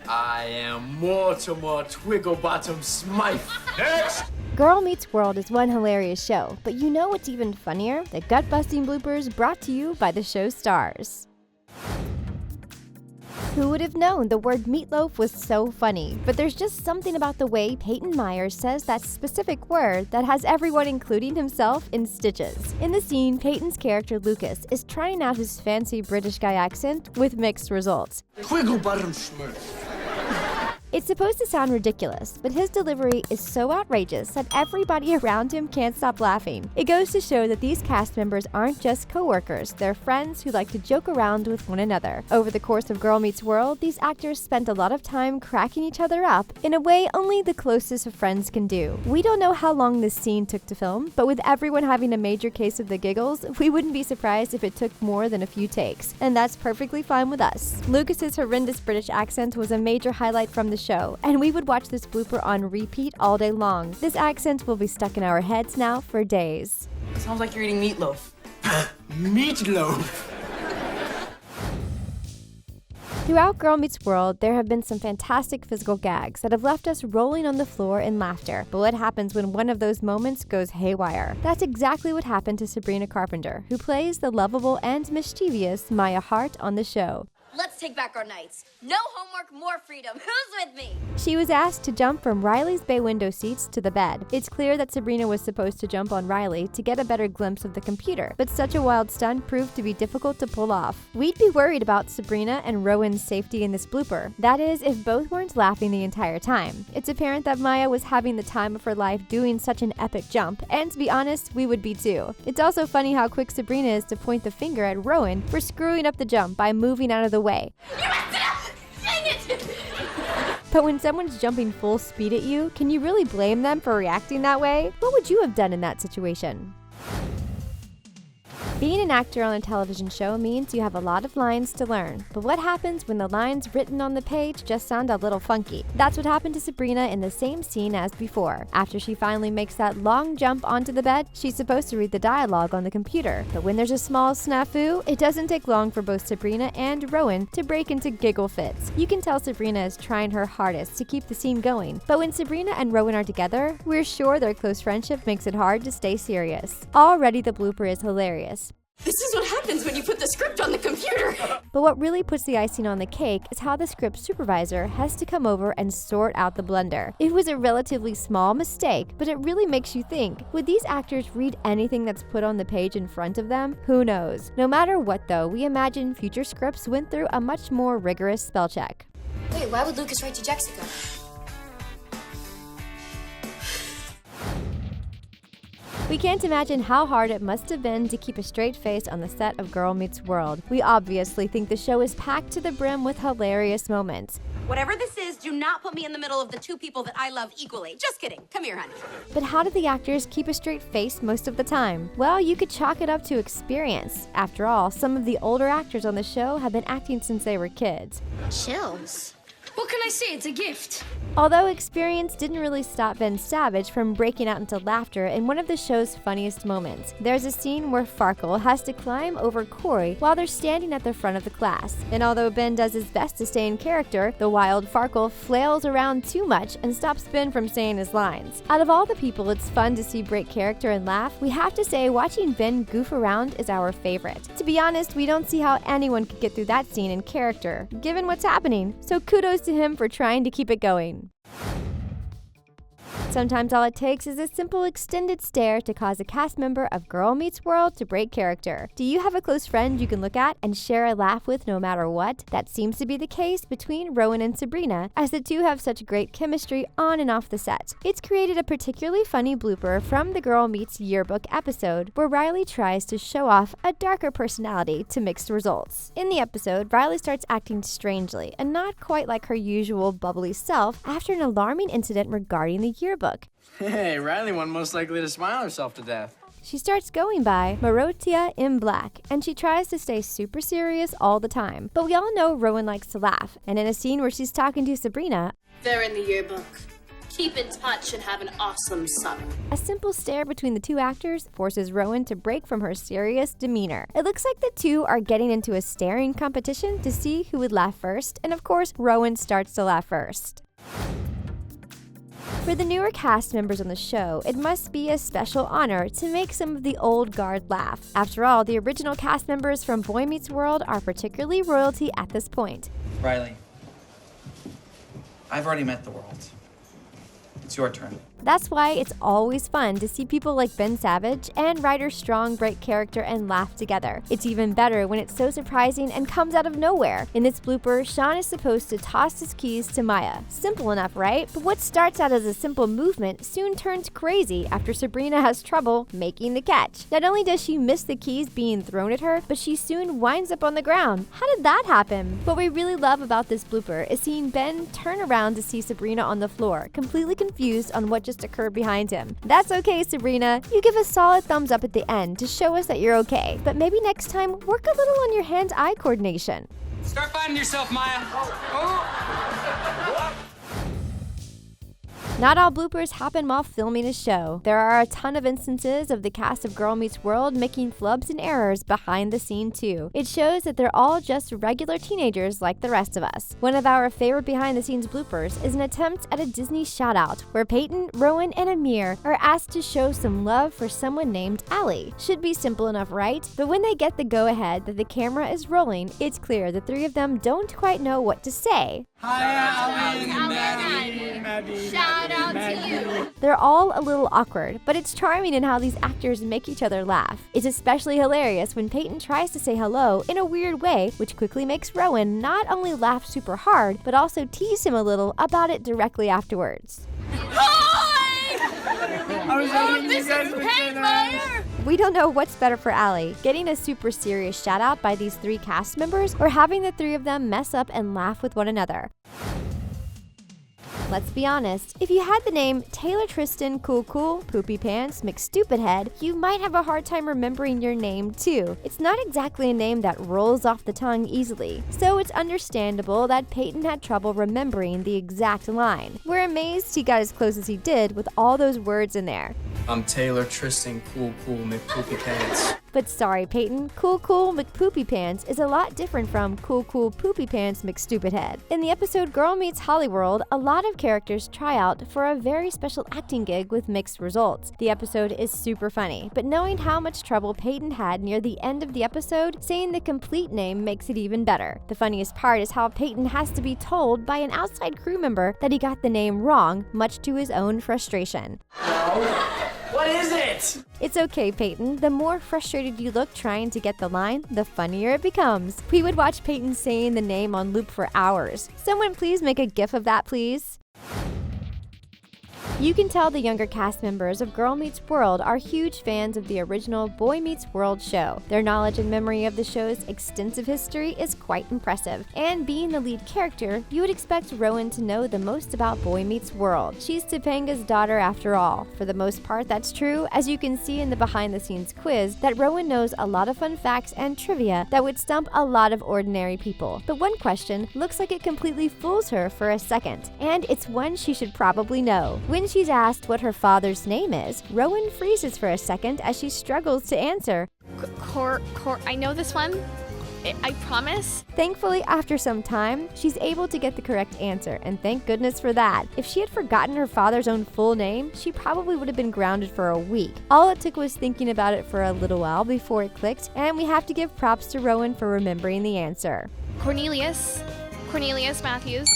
I am Mortimer Twigglebottom Smythe. Next! Girl Meets World is one hilarious show, but you know what's even funnier? The gut-busting bloopers brought to you by the show's stars. Who would have known the word meatloaf was so funny? But there's just something about the way Peyton Meyer says that specific word that has everyone, including himself, in stitches. In the scene, Peyton's character Lucas is trying out his fancy British guy accent with mixed results. Twigglebottom Smythe. It's supposed to sound ridiculous, but his delivery is so outrageous that everybody around him can't stop laughing. It goes to show that these cast members aren't just co-workers, they're friends who like to joke around with one another. Over the course of Girl Meets World, these actors spent a lot of time cracking each other up in a way only the closest of friends can do. We don't know how long this scene took to film, but with everyone having a major case of the giggles, we wouldn't be surprised if it took more than a few takes, and that's perfectly fine with us. Lucas's horrendous British accent was a major highlight from the show, and we would watch this blooper on repeat all day long. This accent will be stuck in our heads now for days. Sounds like you're eating meatloaf. Meatloaf. Throughout Girl Meets World, there have been some fantastic physical gags that have left us rolling on the floor in laughter. But what happens when one of those moments goes haywire? That's exactly what happened to Sabrina Carpenter, who plays the lovable and mischievous Maya Hart on the show. Let's take back our nights. No homework, more freedom. Who's with me? She was asked to jump from Riley's bay window seats to the bed. It's clear that Sabrina was supposed to jump on Riley to get a better glimpse of the computer, but such a wild stunt proved to be difficult to pull off. We'd be worried about Sabrina and Rowan's safety in this blooper. That is, if both weren't laughing the entire time. It's apparent that Maya was having the time of her life doing such an epic jump, and to be honest, we would be too. It's also funny how quick Sabrina is to point the finger at Rowan for screwing up the jump by moving out of the way. You messed it up! Dang it! But when someone's jumping full speed at you, can you really blame them for reacting that way? What would you have done in that situation? Being an actor on a television show means you have a lot of lines to learn. But what happens when the lines written on the page just sound a little funky? That's what happened to Sabrina in the same scene as before. After she finally makes that long jump onto the bed, she's supposed to read the dialogue on the computer. But when there's a small snafu, it doesn't take long for both Sabrina and Rowan to break into giggle fits. You can tell Sabrina is trying her hardest to keep the scene going. But when Sabrina and Rowan are together, we're sure their close friendship makes it hard to stay serious. Already the blooper is hilarious. This is what happens when you put the script on the computer. But what really puts the icing on the cake is how the script supervisor has to come over and sort out the blunder. It was a relatively small mistake, but it really makes you think. Would these actors read anything that's put on the page in front of them? Who knows? No matter what though, we imagine future scripts went through a much more rigorous spell check. Wait, why would Lucas write to Jessica? We can't imagine how hard it must have been to keep a straight face on the set of Girl Meets World. We obviously think the show is packed to the brim with hilarious moments. Whatever this is, do not put me in the middle of the two people that I love equally. Just kidding. Come here, honey. But how do the actors keep a straight face most of the time? Well, you could chalk it up to experience. After all, some of the older actors on the show have been acting since they were kids. Chills. What can I say? It's a gift. Although experience didn't really stop Ben Savage from breaking out into laughter in one of the show's funniest moments. There's a scene where Farkle has to climb over Corey while they're standing at the front of the class. And although Ben does his best to stay in character, the wild Farkle flails around too much and stops Ben from saying his lines. Out of all the people it's fun to see break character and laugh, we have to say watching Ben goof around is our favorite. To be honest, we don't see how anyone could get through that scene in character, given what's happening. So kudos to him for trying to keep it going. Sometimes all it takes is a simple extended stare to cause a cast member of Girl Meets World to break character. Do you have a close friend you can look at and share a laugh with no matter what? That seems to be the case between Rowan and Sabrina, as the two have such great chemistry on and off the set. It's created a particularly funny blooper from the Girl Meets Yearbook episode, where Riley tries to show off a darker personality to mixed results. In the episode, Riley starts acting strangely and not quite like her usual bubbly self after an alarming incident regarding the yearbook. Hey, Riley one most likely to smile herself to death. She starts going by Marotia in Black, and she tries to stay super serious all the time. But we all know Rowan likes to laugh, and in a scene where she's talking to Sabrina, They're in the yearbook. Keep in touch and have an awesome summer. A simple stare between the two actors forces Rowan to break from her serious demeanor. It looks like the two are getting into a staring competition to see who would laugh first, and of course, Rowan starts to laugh first. For the newer cast members on the show, it must be a special honor to make some of the old guard laugh. After all, the original cast members from Boy Meets World are particularly royalty at this point. Riley, I've already met the world. It's your turn. That's why it's always fun to see people like Ben Savage and Ryder Strong break character and laugh together. It's even better when it's so surprising and comes out of nowhere. In this blooper, Sean is supposed to toss his keys to Maya. Simple enough, right? But what starts out as a simple movement soon turns crazy after Sabrina has trouble making the catch. Not only does she miss the keys being thrown at her, but she soon winds up on the ground. How did that happen? What we really love about this blooper is seeing Ben turn around to see Sabrina on the floor, completely confused on what just occurred behind him. That's okay, Sabrina. You give a solid thumbs up at the end to show us that you're okay. But maybe next time, work a little on your hand-eye coordination. Start finding yourself, Maya. Not all bloopers happen while filming a show. There are a ton of instances of the cast of Girl Meets World making flubs and errors behind the scene too. It shows that they're all just regular teenagers like the rest of us. One of our favorite behind the scenes bloopers is an attempt at a Disney shout-out where Peyton, Rowan, and Amir are asked to show some love for someone named Allie. Should be simple enough, right? But when they get the go-ahead that the camera is rolling, it's clear the three of them don't quite know what to say. Hi, Maddie. Shout out to you. They're all a little awkward, but it's charming in how these actors make each other laugh. It's especially hilarious when Peyton tries to say hello in a weird way, which quickly makes Rowan not only laugh super hard, but also tease him a little about it directly afterwards. This is Peyton Meyer. We don't know what's better for Allie, getting a super serious shout out by these three cast members or having the three of them mess up and laugh with one another. Let's be honest, if you had the name Taylor Tristan Cool Cool Poopy Pants McStupidhead, you might have a hard time remembering your name too. It's not exactly a name that rolls off the tongue easily, so it's understandable that Peyton had trouble remembering the exact line. We're amazed he got as close as he did with all those words in there. I'm Taylor Tristan Cool McPoopy Pants. But sorry, Peyton, Cool McPoopy Pants is a lot different from Cool Poopy Pants McStupidhead. In the episode Girl Meets Hollyworld, a lot of characters try out for a very special acting gig with mixed results. The episode is super funny, but knowing how much trouble Peyton had near the end of the episode, saying the complete name makes it even better. The funniest part is how Peyton has to be told by an outside crew member that he got the name wrong, much to his own frustration. What is it? It's okay, Peyton. The more frustrated you look trying to get the line, the funnier it becomes. We would watch Peyton saying the name on loop for hours. Someone please make a gif of that, please. You can tell the younger cast members of Girl Meets World are huge fans of the original Boy Meets World show. Their knowledge and memory of the show's extensive history is quite impressive. And being the lead character, you would expect Rowan to know the most about Boy Meets World. She's Topanga's daughter after all. For the most part, that's true, as you can see in the behind-the-scenes quiz that Rowan knows a lot of fun facts and trivia that would stump a lot of ordinary people. But one question looks like it completely fools her for a second, and it's one she should probably know. When she's asked what her father's name is, Rowan freezes for a second as she struggles to answer. I know this one. I promise. Thankfully, after some time, she's able to get the correct answer, and thank goodness for that. If she had forgotten her father's own full name, she probably would have been grounded for a week. All it took was thinking about it for a little while before it clicked, and we have to give props to Rowan for remembering the answer. Cornelius Matthews.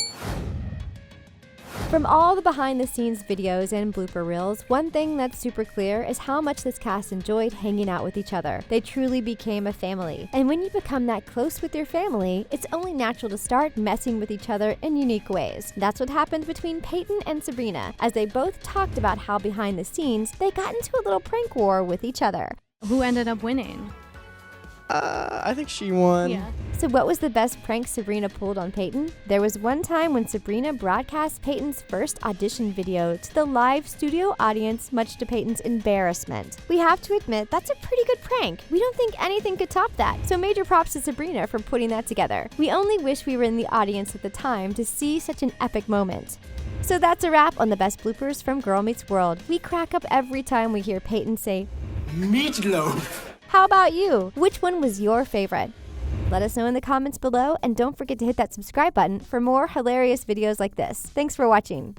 From all the behind-the-scenes videos and blooper reels, one thing that's super clear is how much this cast enjoyed hanging out with each other. They truly became a family. And when you become that close with your family, it's only natural to start messing with each other in unique ways. That's what happened between Peyton and Sabrina, as they both talked about how behind the scenes, they got into a little prank war with each other. Who ended up winning? I think she won. Yeah. So what was the best prank Sabrina pulled on Peyton? There was one time when Sabrina broadcast Peyton's first audition video to the live studio audience, much to Peyton's embarrassment. We have to admit, that's a pretty good prank. We don't think anything could top that. So major props to Sabrina for putting that together. We only wish we were in the audience at the time to see such an epic moment. So that's a wrap on the best bloopers from Girl Meets World. We crack up every time we hear Peyton say, Meatloaf. how about you? Which one was your favorite? Let us know in the comments below, and don't forget to hit that subscribe button for more hilarious videos like this. Thanks for watching.